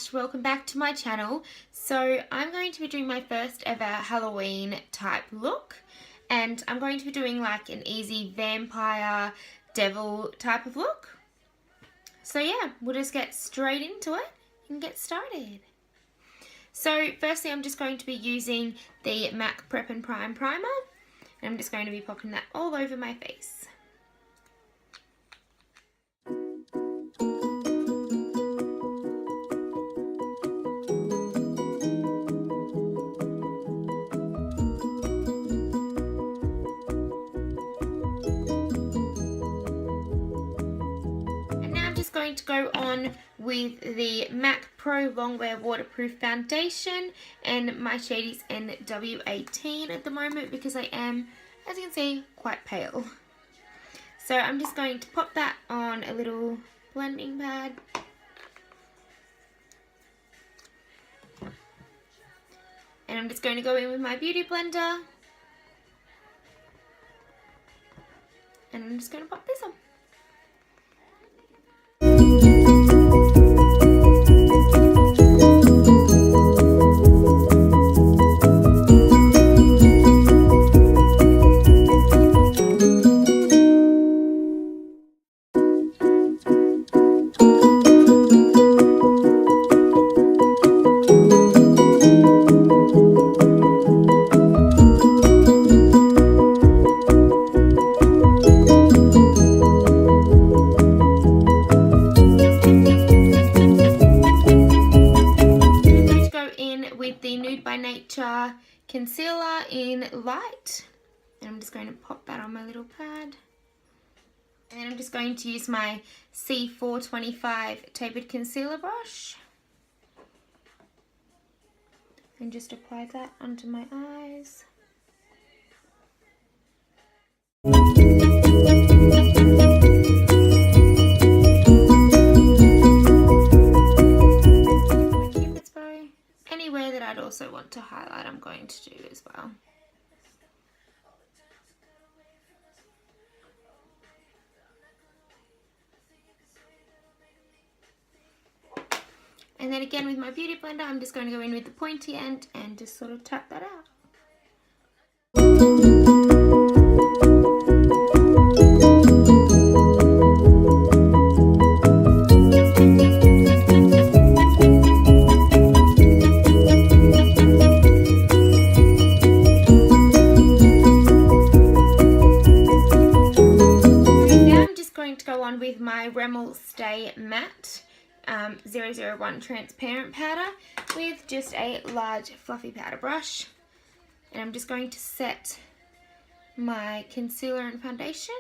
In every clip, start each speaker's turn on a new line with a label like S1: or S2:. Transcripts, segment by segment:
S1: Ash, welcome back to my channel. So I'm going to be doing my first ever Halloween type look, and I'm going to be doing like an easy vampire devil type of look. So yeah, we'll just get straight into it and get started. So firstly, I'm just going to be using the MAC Prep and Prime Primer, and I'm just going to be popping that all over my face. Going to go on with the MAC Pro Longwear Waterproof Foundation, and my shade is NW18 at the moment because I am, as you can see, quite pale. So I'm just going to pop that on a little blending pad. And I'm just going to go in with my beauty blender. And I'm just going to pop this on. Concealer in Light, and I'm just going to pop that on my little pad, and I'm just going to use my C425 tapered concealer brush and just apply that onto my eyes. Anywhere that I'd also want to highlight, I'm going to do as well. And then again with my beauty blender, I'm just going to go in with the pointy end and just sort of tap that out. With my Rimmel Stay Matte 001 transparent powder with just a large fluffy powder brush, and I'm just going to set my concealer and foundation.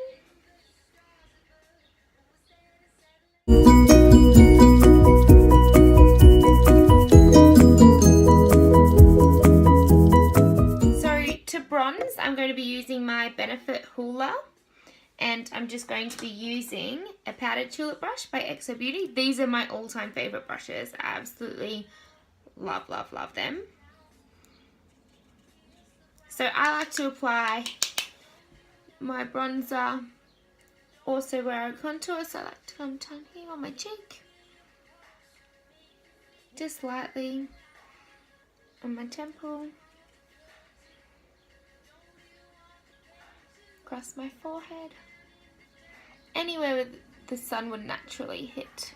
S1: So to bronze, I'm going to be using my Benefit Hoola. And I'm just going to be using a powdered tulip brush by XO Beauty. These are my all-time favourite brushes. I absolutely love, love, love them. So I like to apply my bronzer also where I contour. So I like to come down here on my cheek. Just lightly on my temple. Across my forehead. Anywhere where the sun would naturally hit.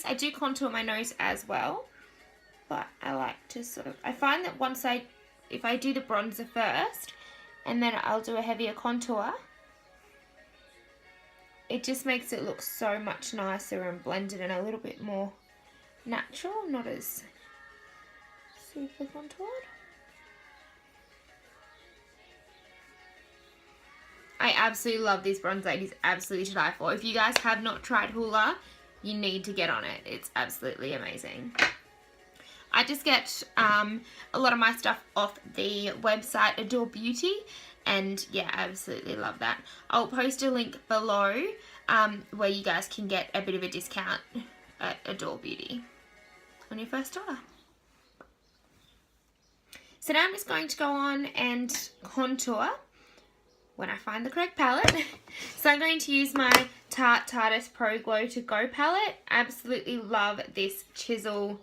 S1: I do contour my nose as well, but I like to sort of, I find that if I do the bronzer first and then I'll do a heavier contour, it just makes it look so much nicer and blended and a little bit more natural, not as super contoured. I absolutely love this bronzer. It is absolutely to die for. If you guys have not tried Hoola, you need to get on it. It's absolutely amazing. I just get a lot of my stuff off the website Adore Beauty, And yeah, I absolutely love that. I'll post a link below where you guys can get a bit of a discount at Adore Beauty on your first order. So now I'm just going to go on and contour when I find the correct palette. So I'm going to use my Tarte Tarteist Pro Glow to Go palette. Absolutely love this chisel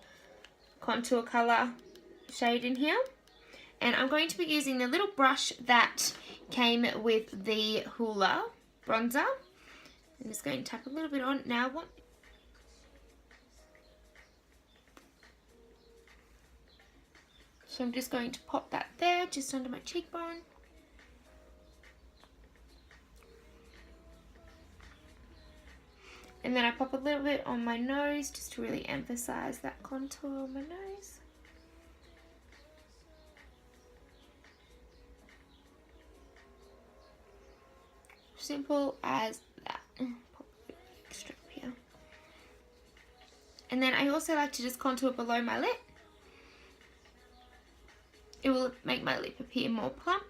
S1: contour colour shade in here. And I'm going to be using the little brush that came with the Hoola bronzer. I'm just going to tap a little bit on now. So I'm just going to pop that there, just under my cheekbone. And then I pop a little bit on my nose, just to really emphasize that contour on my nose. Simple as that. Pop a bit extra up here. And then I also like to just contour below my lip. It will make my lip appear more plump.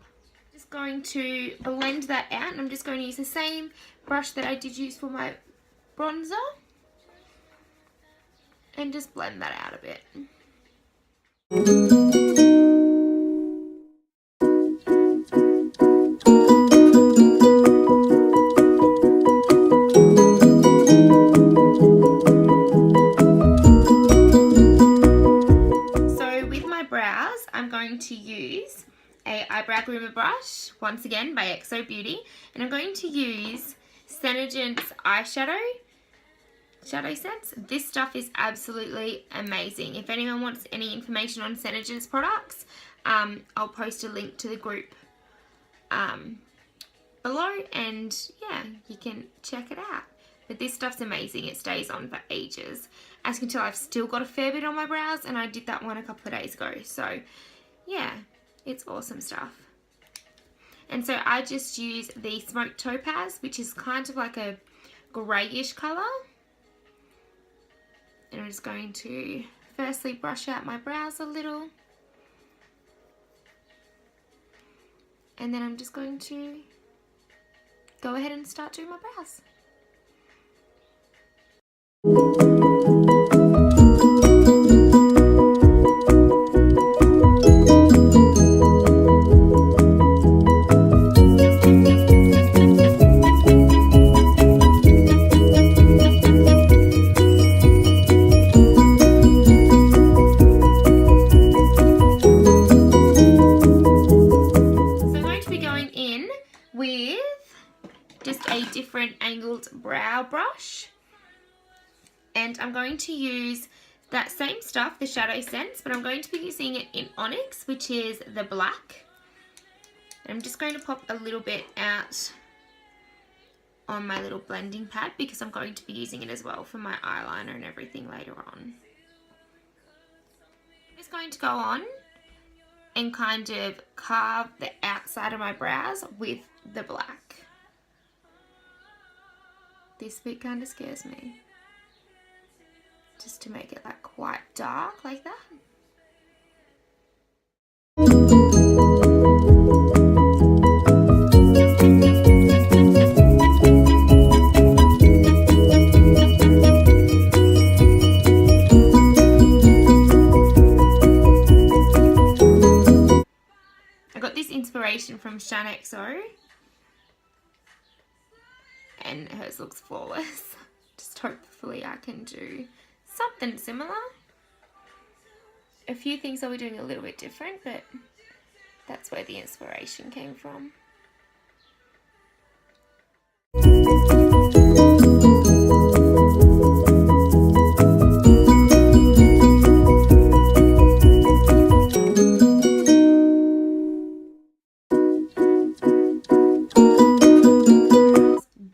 S1: Just going to blend that out, and I'm just going to use the same brush that I did use for my bronzer and just blend that out a bit. I'm going to use a eyebrow groomer brush, once again by XO Beauty, and I'm going to use Senegent's eyeshadow shadow sets. This stuff is absolutely amazing. If anyone wants any information on Senegent's products, I'll post a link to the group below, and yeah, you can check it out. But this stuff's amazing. It stays on for ages. As you can tell, I've still got a fair bit on my brows, and I did that one a couple of days ago. So yeah, it's awesome stuff. And so I just use the Smoked Topaz, which is kind of like a greyish colour. And I'm just going to firstly brush out my brows a little. And then I'm just going to go ahead and start doing my brows. Brow brush, and I'm going to use that same stuff, the Shadow Sense, but I'm going to be using it in Onyx, which is the black. And I'm just going to pop a little bit out on my little blending pad because I'm going to be using it as well for my eyeliner and everything later on. I'm just going to go on and kind of carve the outside of my brows with the black. This bit kind of scares me. Just to make it like quite dark like that. I got this inspiration from Shaaanxo. And hers looks flawless. Just hopefully I can do something similar. A few things I'll be doing a little bit different, but that's where the inspiration came from.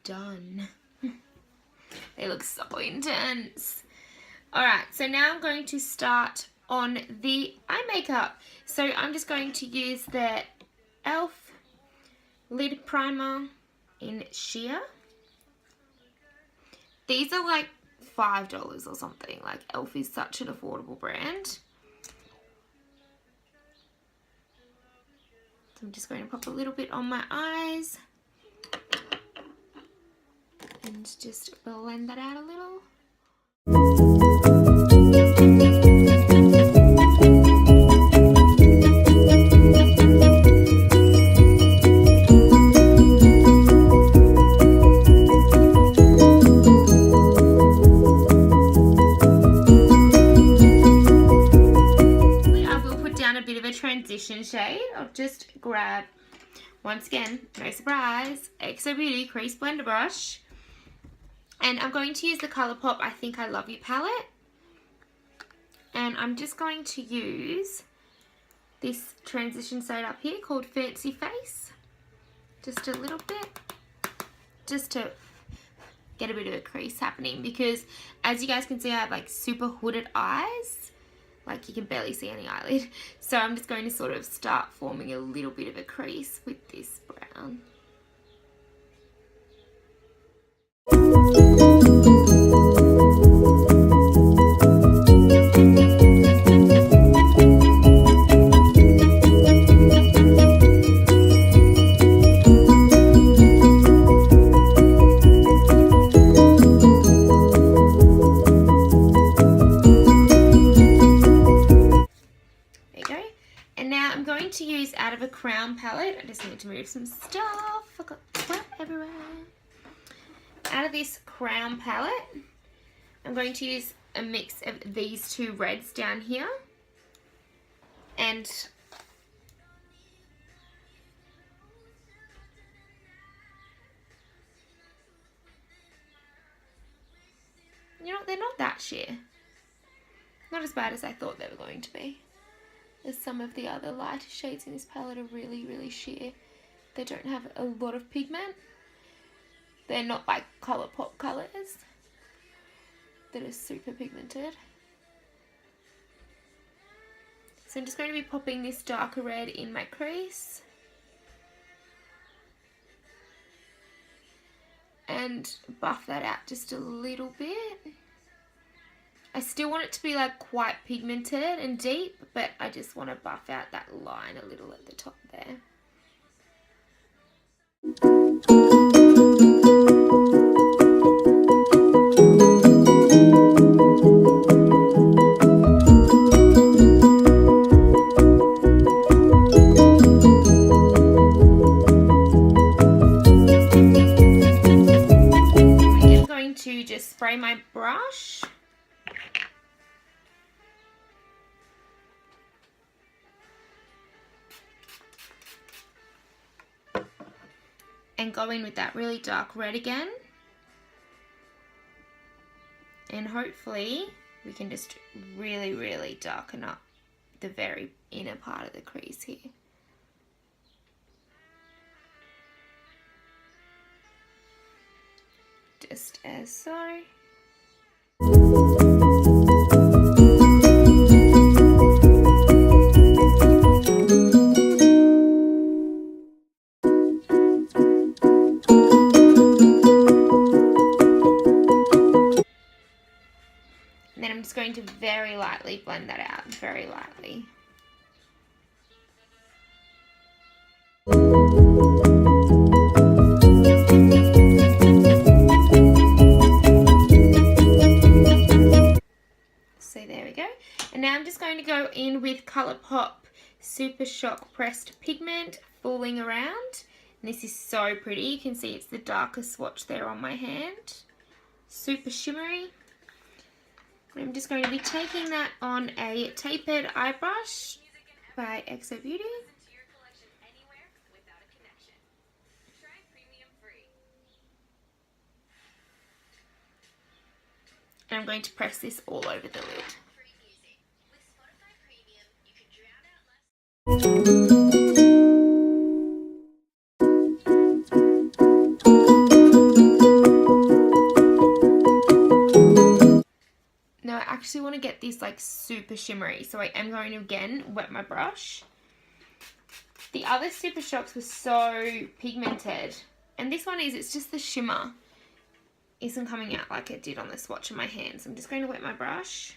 S1: Done. They look so intense. Alright, so now I'm going to start on the eye makeup. So I'm just going to use the e.l.f. lid primer in sheer. These are like $5 or something. Like, e.l.f. is such an affordable brand. So I'm just going to pop a little bit on my eyes and just blend that out a little. Transition shade. I'll just grab, once again, no surprise, XO Beauty Crease Blender Brush, and I'm going to use the Colourpop I Think I Love You palette, and I'm just going to use this transition shade up here called Fancy Face, just a little bit, just to get a bit of a crease happening, because as you guys can see I have like super hooded eyes. Like you can barely see any eyelid. So I'm just going to sort of start forming a little bit of a crease with this brown. To use out of a Crown palette, I just need to move some stuff. I got crap everywhere. Out of this Crown palette, I'm going to use a mix of these two reds down here, and you know, they're not that sheer. Not as bad as I thought they were going to be. As some of the other lighter shades in this palette are really, really sheer. They don't have a lot of pigment. They're not like Colourpop colours that are super pigmented. So I'm just going to be popping this darker red in my crease. And buff that out just a little bit. I still want it to be like quite pigmented and deep, but I just want to buff out that line a little at the top there. I'm going to just spray my brush. And go in with that really dark red again. And hopefully we can just really, really darken up the very inner part of the crease here. Just as so. And then I'm just going to very lightly blend that out, very lightly. So there we go. And now I'm just going to go in with Colourpop Super Shock Pressed Pigment, Fooling Around. And this is so pretty. You can see it's the darker swatch there on my hand. Super shimmery. I'm just going to be taking that on a tapered eye brush by XO Beauty. And I'm going to press this all over the lid. Now I actually want to get this like super shimmery, so I am going to again wet my brush. The other Super Shocks were so pigmented, and this one is, it's just the shimmer isn't coming out like it did on the swatch of my hand. So I'm just going to wet my brush.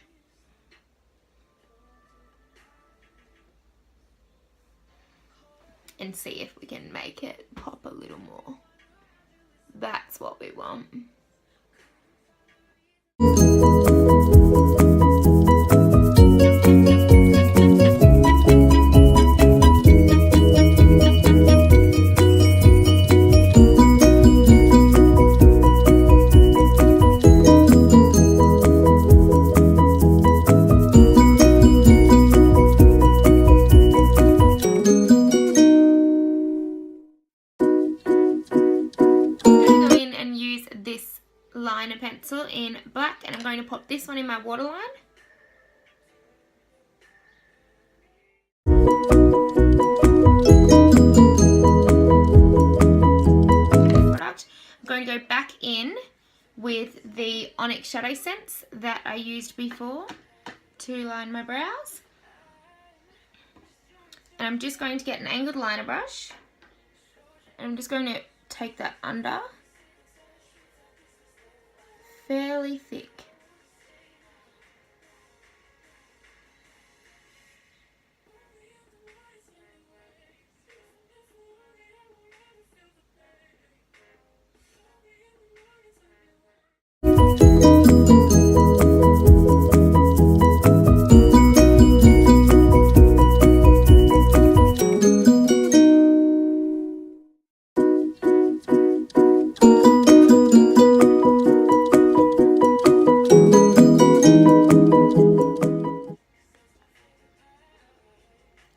S1: and see if we can make it pop a little more. That's what we want. Liner pencil in black, and I'm going to pop this one in my waterline. Product. I'm going to go back in with the Onyx Shadow Scents that I used before to line my brows. And I'm just going to get an angled liner brush, and I'm just going to take that under. Fairly thick.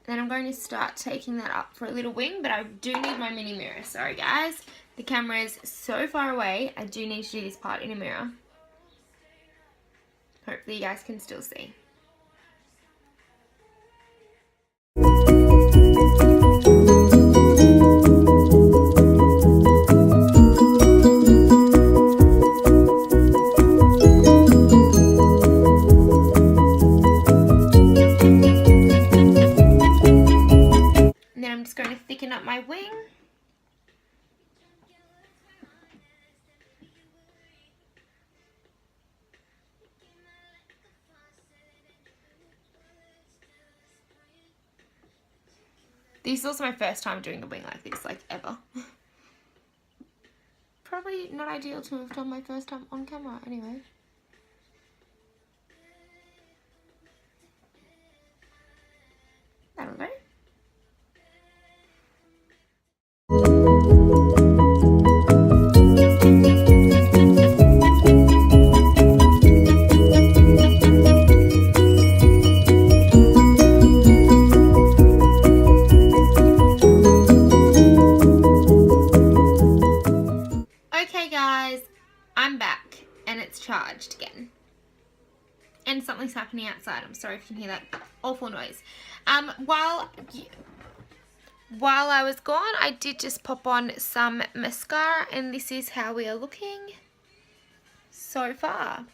S1: Then I'm going to start taking that up for a little wing, but I do need my mini mirror. Sorry guys, the camera is so far away. I do need to do this part in a mirror. Hopefully you guys can still see. Thicken up my wing. This is also my first time doing a wing like this, like ever. Probably not ideal to have done my first time on camera anyway. That'll do. Okay guys, I'm back and it's charged again. And something's happening outside. I'm sorry if you can hear that awful noise. While I was gone, I did just pop on some mascara, and this is how we are looking so far.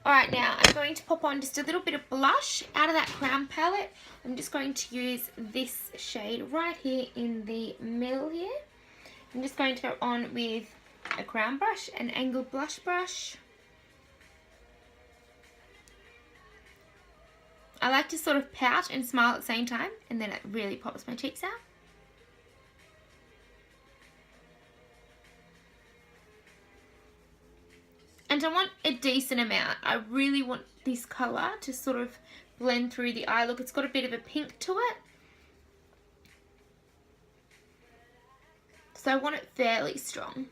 S1: Alright, now I'm going to pop on just a little bit of blush out of that Crown palette. I'm just going to use this shade right here in the middle here. I'm just going to go on with a Crown brush, an angled blush brush. I like to sort of pout and smile at the same time, and then it really pops my cheeks out. And I want a decent amount. I really want this colour to sort of blend through the eye. Look, it's got a bit of a pink to it. So I want it fairly strong.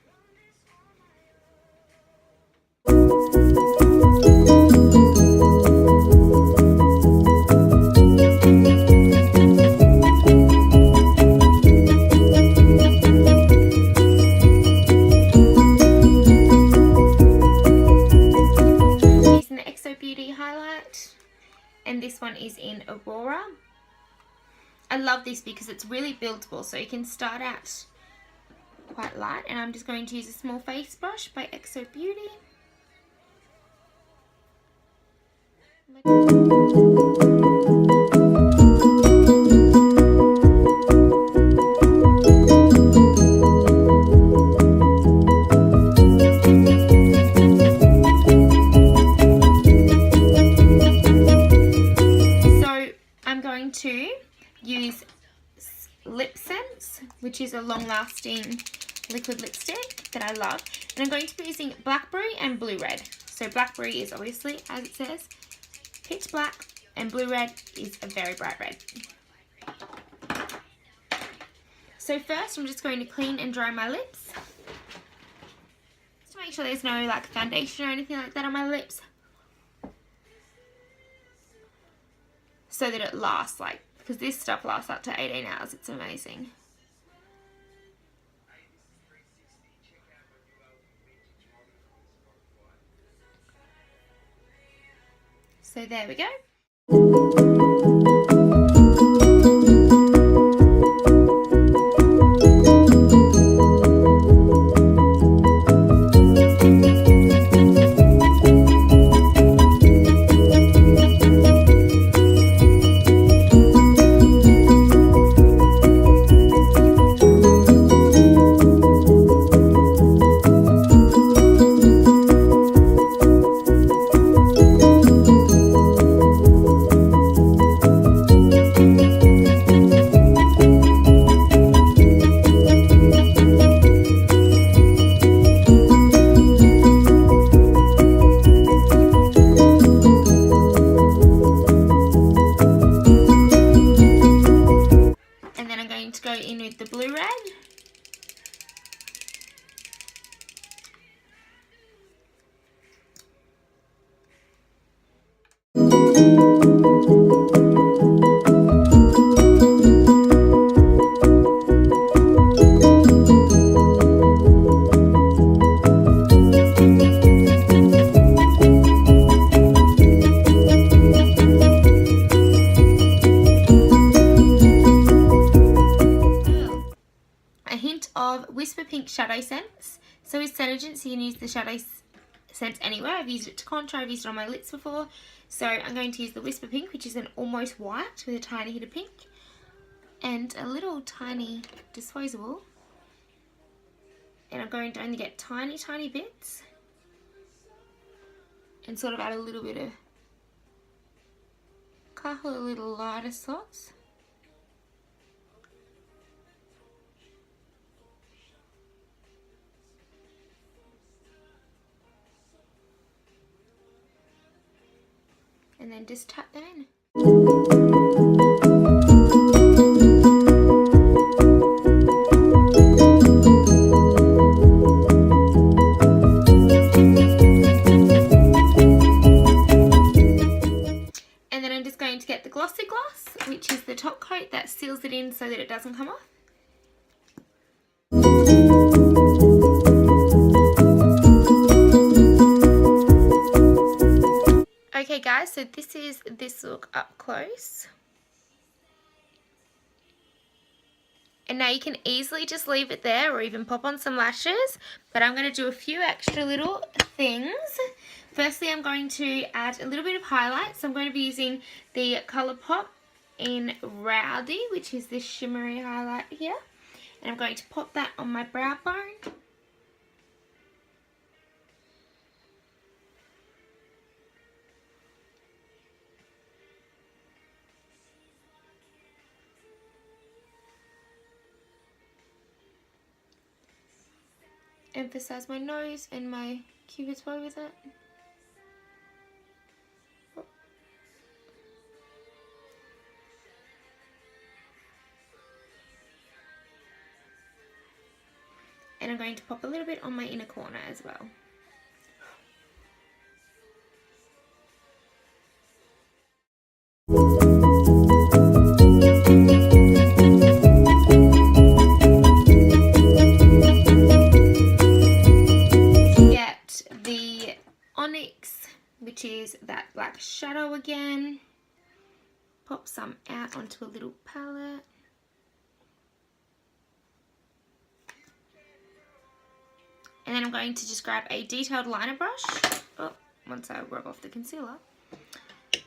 S1: And this one is in Aurora. I love this because it's really buildable, so you can start out quite light, and I'm just going to use a small face brush by Exo Beauty. Lip Sense, which is a long-lasting liquid lipstick that I love. And I'm going to be using Blackberry and Blue Red. So Blackberry is obviously, as it says, pitch black, and Blue Red is a very bright red. So first I'm just going to clean and dry my lips. Just to make sure there's no like foundation or anything like that on my lips. So that it lasts, like, because this stuff lasts up to 18 hours. It's amazing. So there we go. The Blue Red. Whisper Pink Shadow Scents. So it's Senegent, so you can use the shadow scents anywhere. I've used it to contour, I've used it on my lips before. So I'm going to use the Whisper Pink, which is an almost white with a tiny hit of pink. And a little tiny disposable. And I'm going to only get tiny, tiny bits. And sort of add a little bit of couple of little lighter spots. And then just tap them in. And then I'm just going to get the Glossy Gloss, which is the top coat that seals it in so that it doesn't come off. Okay guys, so this is this look up close. And now you can easily just leave it there or even pop on some lashes. But I'm going to do a few extra little things. Firstly, I'm going to add a little bit of highlight. So I'm going to be using the Colourpop in Rowdy, which is this shimmery highlight here. And I'm going to pop that on my brow bone. Emphasize my nose and my cupid's bow with it. And I'm going to pop a little bit on my inner corner as well. Which is that black shadow again. Pop some out onto a little palette. And then I'm going to just grab a detailed liner brush. Oh, once I rub off the concealer.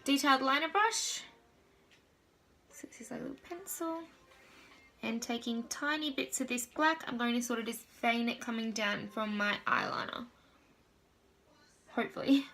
S1: Detailed liner brush. So this is like a little pencil. And taking tiny bits of this black, I'm going to sort of just vein it coming down from my eyeliner. Hopefully.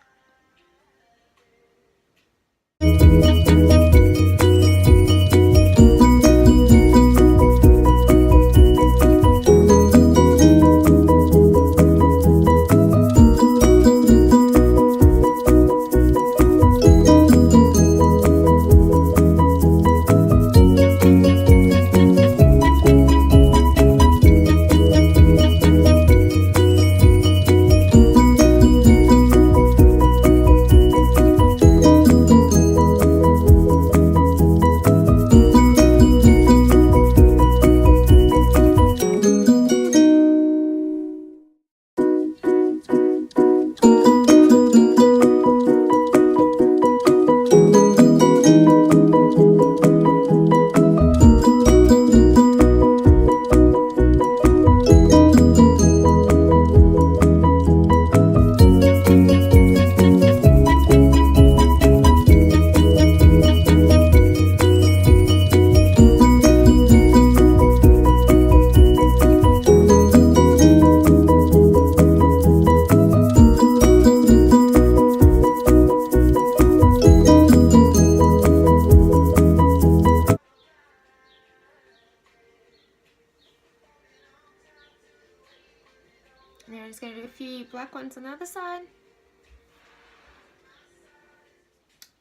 S1: just going to do a few black ones on the other side.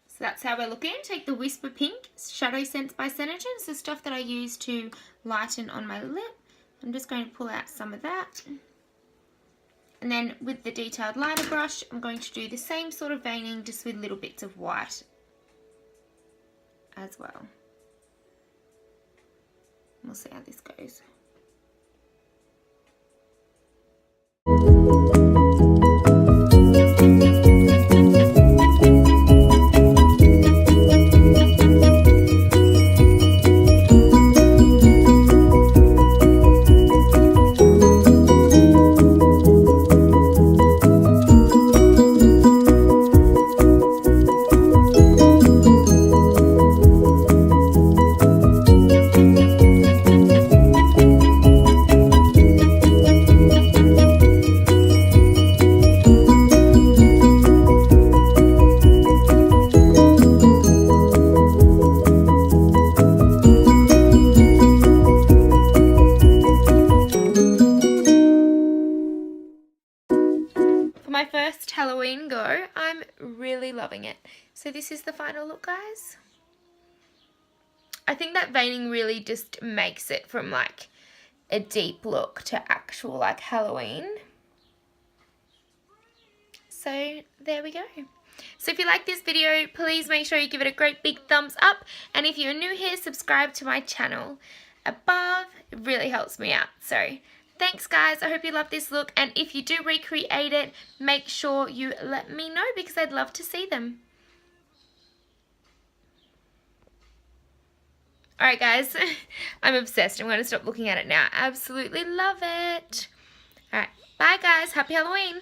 S1: So that's how we're looking. Take the Whisper Pink Shadow Sense by Senator. It's the stuff that I use to lighten on my lip. I'm just going to pull out some of that. And then with the detailed liner brush, I'm going to do the same sort of veining, just with little bits of white as well. We'll see how this goes. My first Halloween go, I'm really loving it. So this is the final look, guys. I think that veining really just makes it from like a deep look to actual like Halloween. So there we go. So if you like this video, please make sure you give it a great big thumbs up. And if you're new here, subscribe to my channel above. It really helps me out. So thanks guys, I hope you love this look, and if you do recreate it, make sure you let me know because I'd love to see them. Alright guys, I'm obsessed. I'm going to stop looking at it now. Absolutely love it. Alright, bye guys. Happy Halloween.